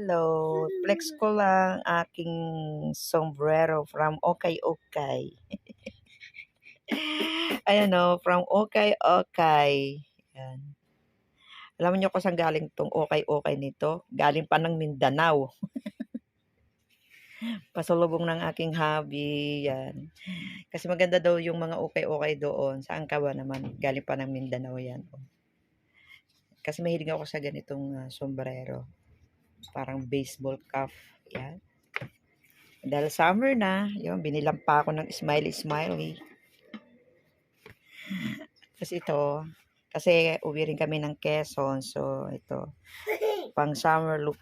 Hello, flex ko lang aking sombrero from Okay Okay. Ayan o, from Okay Okay. Yan. Alam niyo kung saan galing tong Okay Okay nito? Galing pa ng Mindanao. Pasalubong ng aking hubby, yan. Kasi maganda daw yung mga Okay Okay doon. Saan ka ba naman? Galing pa ng Mindanao yan. Kasi mahilig ako sa ganitong sombrero. Parang baseball cap. Yan. Dahil summer na, yun, binilang pa ako ng smiley. Kasi ito, kasi uwi rin kami ng Quezon. So, ito, pang summer look.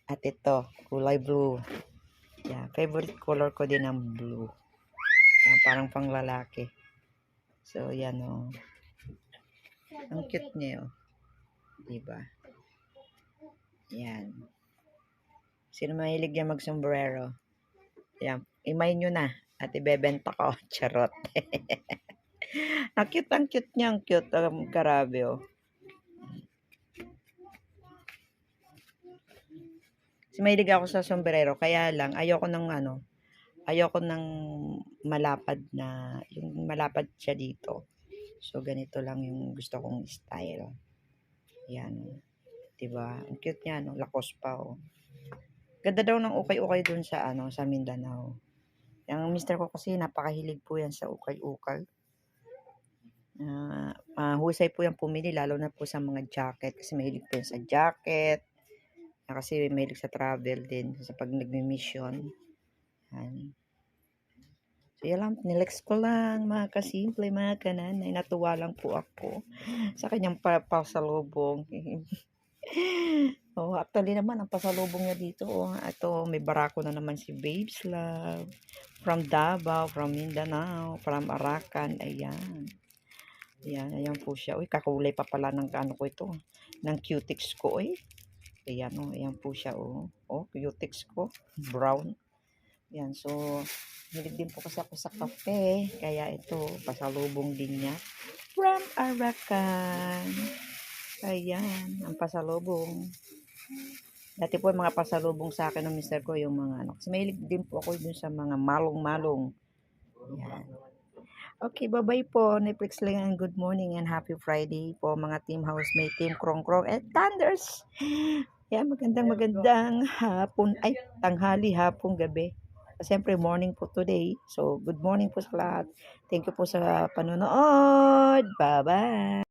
At ito, kulay blue. Yan, favorite color ko din ang blue. Yan, parang pang lalaki. So, yan o. Ang cute niya o. Diba? Yan. Sino mahilig yan mag-sombrero? Yan, imay nyo na. At ibebenta ko. Charot. Ang cute niya. Ang cute. Grabe o. Kasi mahilig ako sa sombrero, kaya lang ayoko ng malapad na, yung malapad siya dito. So, ganito lang yung gusto kong style. Yan. Diba? Ang cute niya, no? Lakos pa, oh. Ganda daw ng ukay-ukay dun sa, sa Mindanao. Yung mister ko kasi, napakahilig po yan sa ukay-ukay. Husay po yan pumili, lalo na po sa mga jacket. Kasi mahilig po yan sa jacket. Kasi mahilig sa travel din sa pag nagmi-mission. Yan. So, yan lang. Nilex ko lang, mga kasimple, mga kananay. Natuwa lang po ako sa kanyang pasalubong. Oh, actually naman, ang pasalubong niya dito, ito, may barako na naman si Babes Love. From Davao, from Mindanao, from Arakan. Ayan. Ayan po siya. Uy, kakulay pa pala ng ko ito. Ng cutics ko, Ayan, ayan po siya, cutics ko, brown. Yan, so, hilig din po kasi ako sa kape, kaya ito, pasalubong din niya. From Arakan. Ayan, ang pasalubong. Dati po, mga pasalubong sa akin ng mister ko, yung mga, kasi mahilig din po ako dun sa mga malong-malong. Yan. Okay, bye-bye po. Netflix lang and good morning and happy Friday po mga team housemate, team krong-krong and thunders. Yan, magandang hapon, tanghali, hapon, gabi. Siyempre, morning po today. So, good morning po sa lahat. Thank you po sa panonood. Bye-bye.